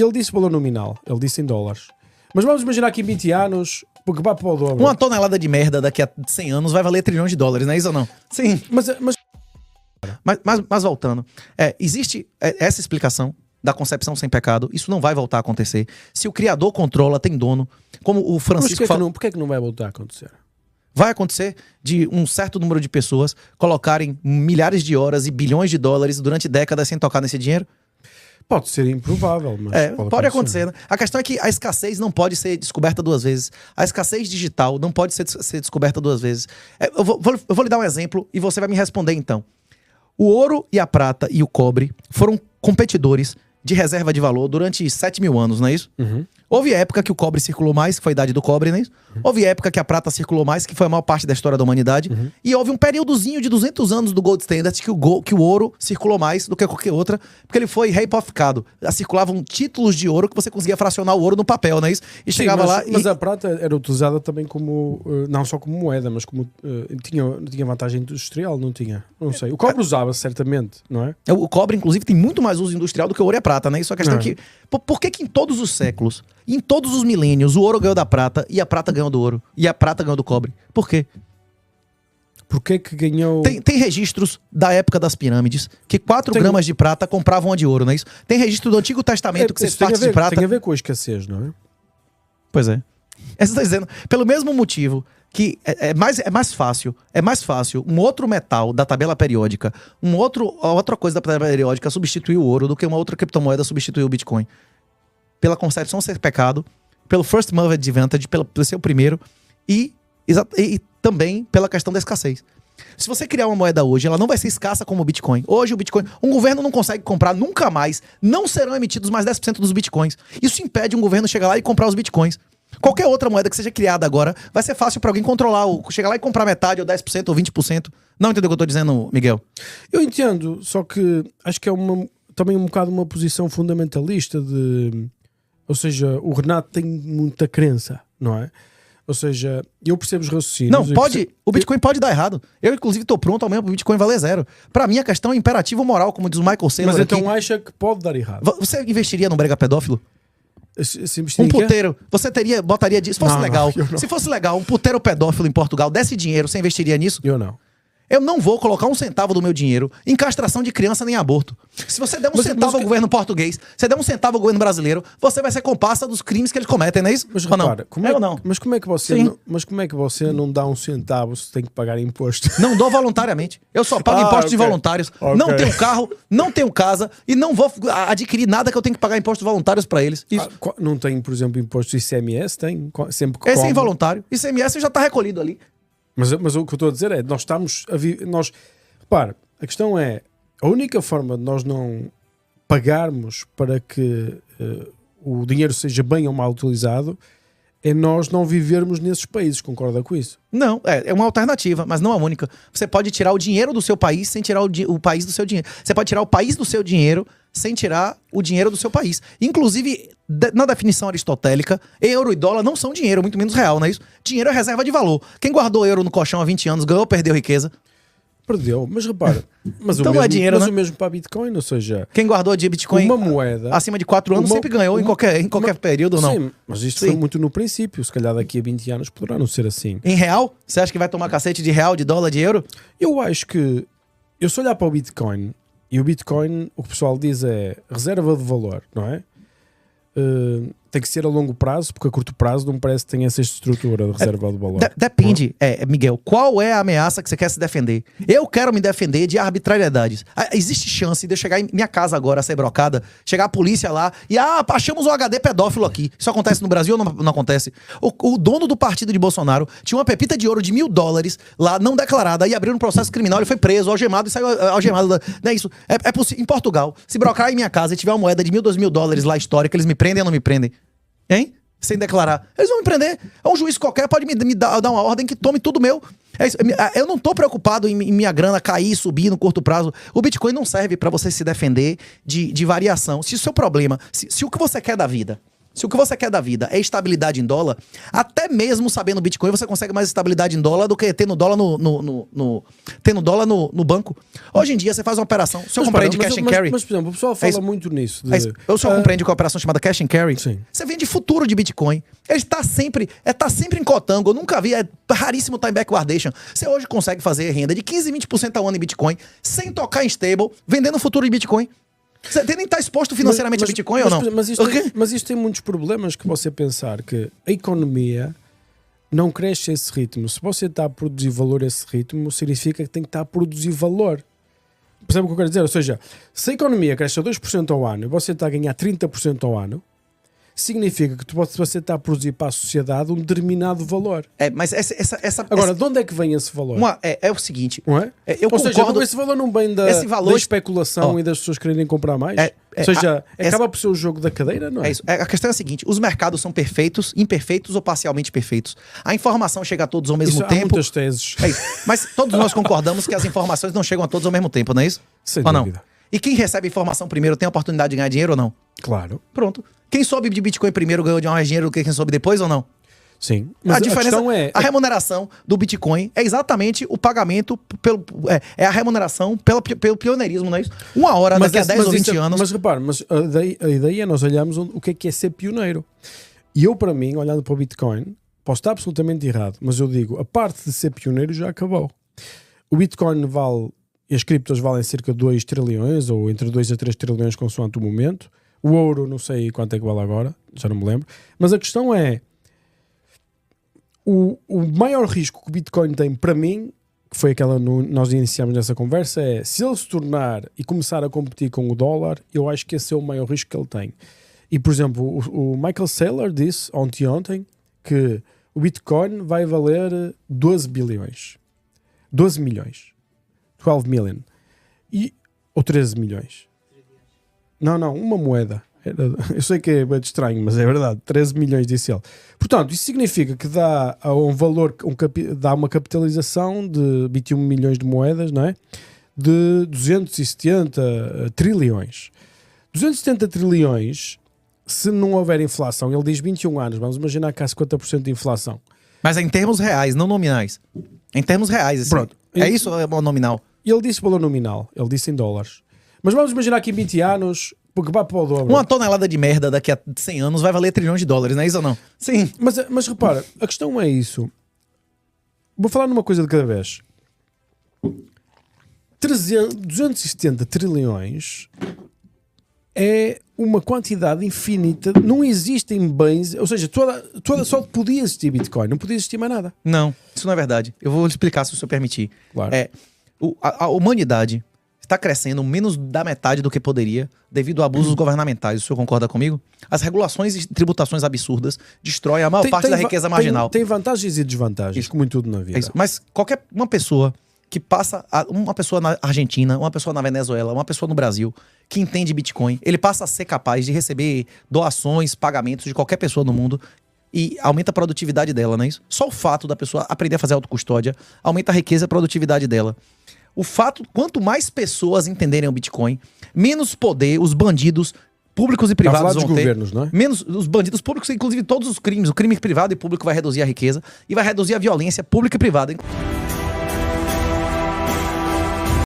ele disse valor nominal, ele disse em dólares. Mas vamos imaginar que em 20 anos, porque vai para o dobro. Uma tonelada de merda daqui a 100 anos vai valer trilhões de dólares, não é isso ou não? Sim, mas Mas voltando, existe essa explicação da concepção sem pecado, isso não vai voltar a acontecer. Se o Criador controla, tem dono, como o Francisco falou... Por que é que não vai voltar a acontecer? Vai acontecer de um certo número de pessoas colocarem milhares de horas e bilhões de dólares durante décadas sem tocar nesse dinheiro? Pode ser improvável, mas pode acontecer, né? A questão é que a escassez não pode ser descoberta duas vezes. A escassez digital não pode ser descoberta duas vezes. Eu vou lhe dar um exemplo e você vai me responder então. O ouro e a prata e o cobre foram competidores de reserva de valor durante 7.000 anos, não é isso? Uhum. Houve época que o cobre circulou mais, que foi a idade do cobre, não é isso? Houve época que a prata circulou mais, que foi a maior parte da história da humanidade. E houve um períodozinho de 200 anos do Gold Standard que o ouro circulou mais do que qualquer outra, porque ele foi reipoficado. Circulavam títulos de ouro que você conseguia fracionar o ouro no papel, não é isso? E chegava lá mas a prata era utilizada também como, não só como moeda, mas como tinha vantagem industrial, não tinha? Não sei. O cobre usava certamente, não é? O cobre, inclusive, tem muito mais uso industrial do que o ouro e a prata, né? Isso é a questão que... Por que em todos os séculos, em todos os milênios, o ouro ganhou da prata e a prata ganhou do ouro? E a prata ganhou do cobre? Por quê? Por que ganhou... Tem registros da época das pirâmides que 4 gramas de prata compravam a de ouro, não é isso? Tem registro do Antigo Testamento que 6 partes de prata... Tem a ver com a escassez, não é? Pois é. Você está dizendo, pelo mesmo motivo que é mais fácil um outro metal da tabela periódica, outra coisa da tabela periódica substituir o ouro do que uma outra criptomoeda substituir o Bitcoin. Pela concepção ser pecado, pelo first mover advantage, pelo ser o primeiro e também pela questão da escassez. Se você criar uma moeda hoje, ela não vai ser escassa como o Bitcoin. Hoje o Bitcoin, um governo não consegue comprar nunca mais, não serão emitidos mais 10% dos Bitcoins. Isso impede um governo chegar lá e comprar os Bitcoins. Qualquer outra moeda que seja criada agora, vai ser fácil para alguém controlar, chegar lá e comprar metade, ou 10%, ou 20%. Não entendeu o que eu tô dizendo, Miguel? Eu entendo, só que acho que é também um bocado uma posição fundamentalista de... Ou seja, o Renato tem muita crença, não é? Ou seja, eu percebo os raciocínios... Não, o Bitcoin pode dar errado. Eu, inclusive, tô pronto amanhã pro Bitcoin valer zero. Pra mim, a questão é imperativo moral, como diz o Michael Saylor. Mas então aqui. acha que pode dar errado? Você investiria num brega pedófilo? Um puteiro. Você botaria disso? Se fosse legal. Se fosse legal, um puteiro pedófilo em Portugal desse dinheiro, você investiria nisso? Eu não. Eu não vou colocar um centavo do meu dinheiro em castração de criança nem aborto. Se você der um centavo ao governo português, você der um centavo ao governo brasileiro, você vai ser comparsa dos crimes que eles cometem, não é isso? Mas repara, não? Mas como é que você não dá um centavo se tem que pagar imposto? Não dou voluntariamente. Eu só pago impostos de voluntários. Okay. Não tenho carro, não tenho casa e não vou adquirir nada que eu tenho que pagar impostos voluntários para eles. Não tem, por exemplo, imposto de ICMS? Tem? Sempre que esse é involuntário. ICMS já está recolhido ali. Mas o que eu estou a dizer é, nós estamos a repara, a questão é, a única forma de nós não pagarmos para que o dinheiro seja bem ou mal utilizado é nós não vivermos nesses países, concorda com isso? Não, é uma alternativa, mas não a única. Você pode tirar o dinheiro do seu país sem tirar o país do seu dinheiro. Você pode tirar o país do seu dinheiro sem tirar o dinheiro do seu país. Inclusive, na definição aristotélica, euro e dólar não são dinheiro, muito menos real, não é isso? Dinheiro é reserva de valor. Quem guardou euro no colchão há 20 anos ganhou ou perdeu riqueza? Perdeu, mas repara, então não é dinheiro, né? O mesmo para Bitcoin, ou seja... Quem guardou de Bitcoin uma moeda, acima de 4 anos sempre ganhou em qualquer período, não? Sim, mas isto foi muito no princípio, se calhar daqui a 20 anos poderá não ser assim. Em real? Você acha que vai tomar cacete de real, de dólar, de euro? Eu acho que, eu se olhar para o Bitcoin, e o Bitcoin, o que o pessoal diz é reserva de valor, não é? Tem que ser a longo prazo, porque a curto prazo não parece que tem essa estrutura de reserva de valor. Depende, Miguel, qual é a ameaça que você quer se defender? Eu quero me defender de arbitrariedades. Existe chance de eu chegar em minha casa agora, ser brocada, chegar a polícia lá e achamos um HD pedófilo aqui. Isso acontece no Brasil ou não acontece? O dono do partido de Bolsonaro tinha uma pepita de ouro de $1.000 lá, não declarada, e abriu um processo criminal, ele foi preso, algemado e saiu algemado. Não é isso? É possível. Em Portugal, se brocar em minha casa e tiver uma moeda de $1.000, $2.000 lá histórica, eles me prendem ou não me prendem? Hein? Sem declarar. Eles vão me prender. Um juiz qualquer pode me dar uma ordem que tome tudo meu. Eu não tô preocupado em minha grana cair, subir no curto prazo. O Bitcoin não serve para você se defender de variação. Se o seu problema, se o que você quer da vida Se o que você quer da vida é estabilidade em dólar, até mesmo sabendo Bitcoin, você consegue mais estabilidade em dólar do que tendo dólar tendo dólar no banco. Hoje em dia, você faz uma operação. Se eu compreende cash and carry. Mas, por exemplo, o pessoal fala muito nisso. O senhor compreende com a operação chamada cash and carry? Sim. Você vende futuro de Bitcoin. Ele está sempre em cotango. Eu nunca vi, é raríssimo estar em backwardation. Você hoje consegue fazer renda de 15, 20% ao ano em Bitcoin, sem tocar em stable, vendendo futuro de Bitcoin. Você nem está exposto financeiramente a Bitcoin ou não? Mas isto tem muitos problemas que você pensar que a economia não cresce a esse ritmo. Se você está a produzir valor a esse ritmo, significa que tem que estar a produzir valor. Percebe o que eu quero dizer? Ou seja, se a economia cresce a 2% ao ano e você está a ganhar 30% ao ano, significa que você está a produzir para a sociedade um determinado valor. Mas Agora, de onde é que vem esse valor? É o seguinte. Não é? Eu Ou concordo. seja, esse valor não vem da especulação e das pessoas quererem comprar mais? Ou seja, acaba por ser o jogo da cadeira, não é? É isso. A questão é a seguinte: os mercados são perfeitos, imperfeitos ou parcialmente perfeitos. A informação chega a todos ao mesmo tempo. Há muitas teses. É isso. Mas todos nós concordamos que as informações não chegam a todos ao mesmo tempo, não é isso? Sem ou dúvida. Não? E quem recebe informação primeiro tem a oportunidade de ganhar dinheiro ou não? Claro. Pronto. Quem soube de Bitcoin primeiro ganhou mais dinheiro do que quem soube depois ou não? Sim. Mas a diferença a remuneração do Bitcoin é exatamente o pagamento é a remuneração pelo pioneirismo, não é isso? Uma hora, daqui a 10 ou 20 anos. Mas repare, a ideia é nós olharmos o que é ser pioneiro. E eu, para mim, olhando para o Bitcoin, posso estar absolutamente errado, mas eu digo, a parte de ser pioneiro já acabou. O Bitcoin vale, e as criptos valem cerca de 2 trilhões, ou entre 2 a 3 trilhões consoante o momento. O ouro, não sei quanto é que vale agora, já não me lembro. Mas a questão é, o maior risco que o Bitcoin tem para mim, que foi aquela nós iniciamos nessa conversa, é se ele se tornar e começar a competir com o dólar, eu acho que esse é o maior risco que ele tem. E, por exemplo, o Michael Saylor disse ontem que o Bitcoin vai valer 12 bilhões. 12 milhões. 12 million. Ou 13 milhões. Não, uma moeda. Eu sei que é bem estranho, mas é verdade. 13 milhões, disse ele. Portanto, isso significa que dá um valor, dá uma capitalização de 21 milhões de moedas, não é? De 270 trilhões. 270 trilhões, se não houver inflação, ele diz 21 anos, vamos imaginar que há 50% de inflação. Mas é em termos reais, não nominais. Em termos reais, assim. Pronto. É isso ou é o nominal? Ele disse valor nominal, ele disse em dólares. Mas vamos imaginar que em 20 anos, porque vai para o dobro. Uma tonelada de merda daqui a 100 anos vai valer trilhões de dólares, não é isso ou não? Sim. Mas repara, a questão é isso. Vou falar numa coisa de cada vez. 270 trilhões é uma quantidade infinita. Não existem bens, ou seja, só podia existir Bitcoin, não podia existir mais nada. Não, isso não é verdade. Eu vou explicar se o senhor permitir. Claro. A humanidade está crescendo menos da metade do que poderia devido a abusos governamentais. O senhor concorda comigo? As regulações e tributações absurdas destroem a maior parte da riqueza marginal. Tem vantagens e desvantagens, como em tudo na vida. Mas uma pessoa que passa, uma pessoa na Argentina, uma pessoa na Venezuela, uma pessoa no Brasil, que entende Bitcoin, ele passa a ser capaz de receber doações, pagamentos de qualquer pessoa no mundo e aumenta a produtividade dela, não é isso? Só o fato da pessoa aprender a fazer autocustódia aumenta a riqueza e a produtividade dela. O fato, quanto mais pessoas entenderem o Bitcoin, menos poder os bandidos públicos e privados vão ter. Governos, não é? Menos os bandidos públicos, inclusive todos os crimes. O crime privado e público vai reduzir a riqueza e vai reduzir a violência pública e privada.